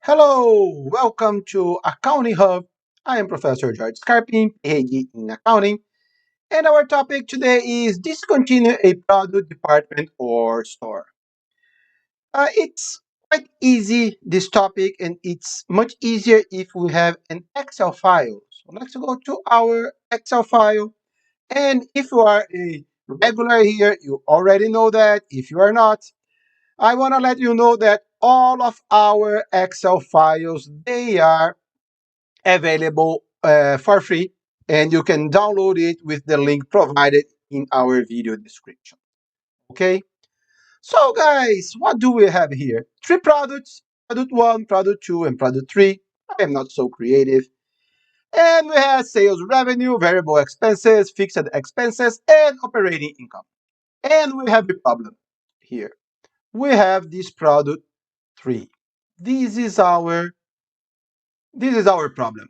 Hello, welcome to Accounting Hub. I am Professor George Scarpin, PhD in accounting, and our topic today is discontinue a product department or store. It's quite easy, this topic, and it's much easier if we have an Excel file. So let's go to our Excel file. And if you are a regular here, you already know that. If you are not, I want to let you know that all of our Excel files, they are available for free, and you can download it with the link provided in our video description. Okay, so guys, what do we have here? Three products: product one, product two, and product three. I am not so creative. And we have sales revenue, variable expenses, fixed expenses, and operating income. And we have a problem here. We have this product three. This is our problem.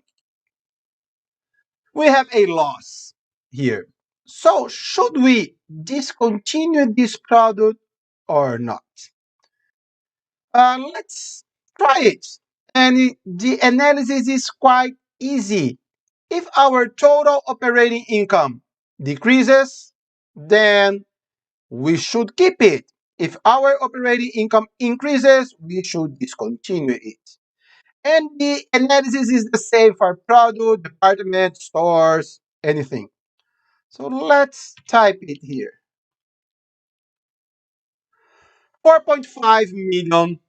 We have a loss here. So should we discontinue this product or not? Let's try it. And the analysis is quite easy. If our total operating income decreases, then we should keep it. If our operating income increases, we should discontinue it. And the analysis is the same for product, department, stores, anything. So let's type it here. $4.5 million.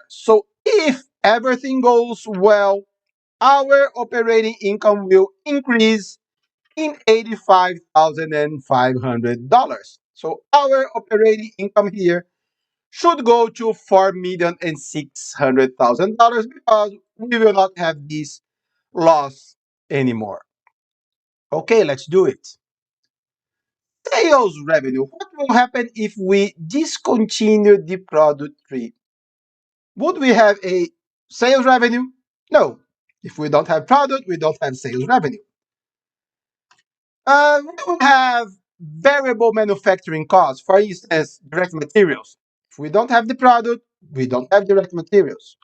So if everything goes well, our operating income will increase in $85,500. So our operating income here should go to $4,600,000 because we will not have this loss anymore. Okay, let's do it. Sales revenue. What will happen if we discontinue the product three? Would we have a sales revenue? No. If we don't have product, we don't have sales revenue. We will have variable manufacturing costs, for instance, direct materials. If we don't have the product, we don't have direct materials.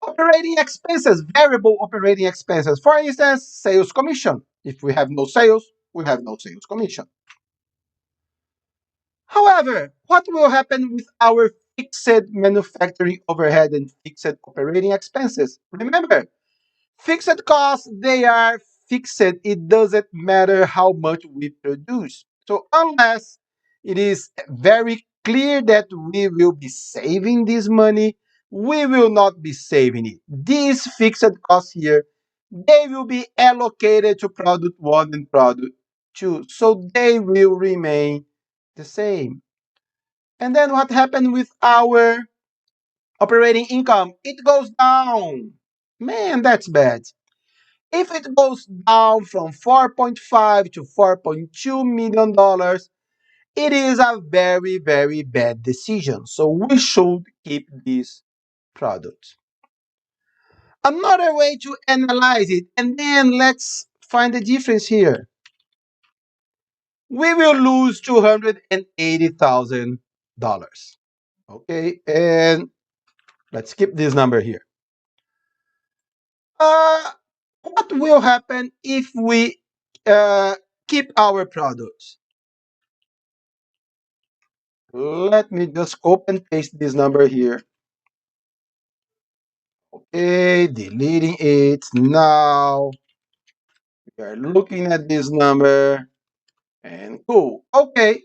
Operating expenses, variable operating expenses, for instance, sales commission. If we have no sales, we have no sales commission. However, what will happen with our fixed manufacturing overhead and fixed operating expenses? Remember, fixed costs, they are fixed. It doesn't matter how much we produce. So unless it is very clear that we will be saving this money, we will not be saving it. These fixed costs here, they will be allocated to product one and product two. So they will remain the same. And then what happened with our operating income? It goes down. Man, that's bad. If it goes down from 4.5 to 4.2 million dollars, it is a very, very bad decision. So we should keep this product. Another way to analyze it, and then let's find the difference here. We will lose $280,000. Okay, and let's keep this number here. Uh, what will happen if we keep our products? Let me just copy and paste this number here. Okay, deleting it. Now we are looking at this number and cool. Okay,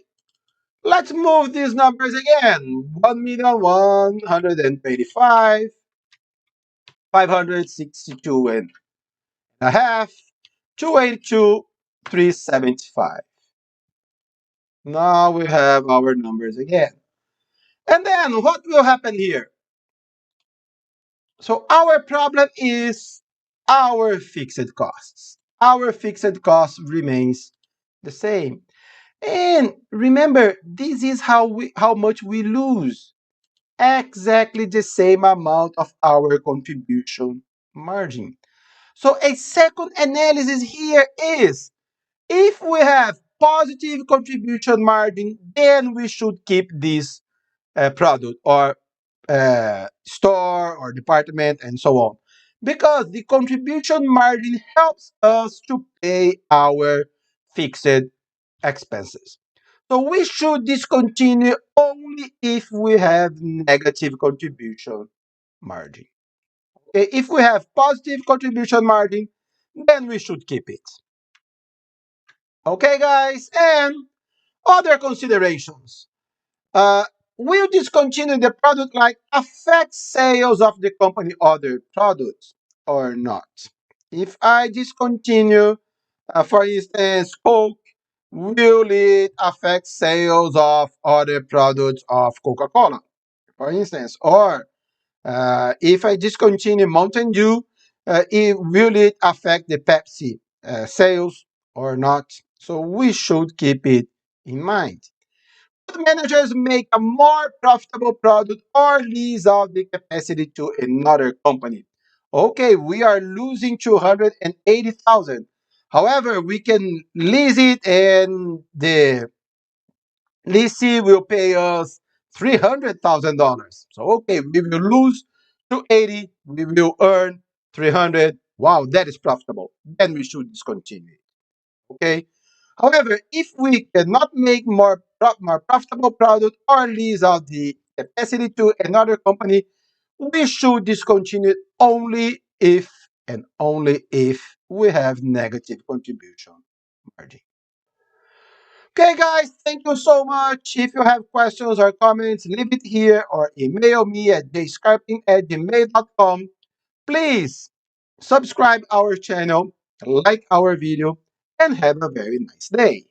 let's move these numbers again. 1,185,562 and a half, 282,375. Now we have our numbers again. And then what will happen here? So our problem is our fixed costs. Our fixed cost remains the same. And remember, this is how much we lose. Exactly the same amount of our contribution margin. So a second analysis here is if we have positive contribution margin, then we should keep this product or store or department and so on, because the contribution margin helps us to pay our fixed expenses. So we should discontinue only if we have negative contribution margin. Okay, if we have positive contribution margin, then we should keep it. Okay, guys, and other considerations. Uh, will discontinue the product line affect sales of the company other products or not? If I discontinue, for instance, Coke, will it affect sales of other products of Coca-Cola, for instance? Or if I discontinue Mountain Dew, will it affect the Pepsi sales or not? So we should keep it in mind. Could managers make a more profitable product or lease out the capacity to another company? Okay, we are losing 280,000. However, we can lease it and the leasing will pay us $300,000. So okay, we will lose 280, we will earn 300. Wow, that is profitable. Then we should discontinue. Okay. However, if we cannot make more profitable product or lease out the capacity to another company, we should discontinue only if and only if we have negative contribution margin. Okay, guys, thank you so much. If you have questions or comments, leave it here or email me at jscarping@gmail.com. Please subscribe our channel, like our video, and have a very nice day.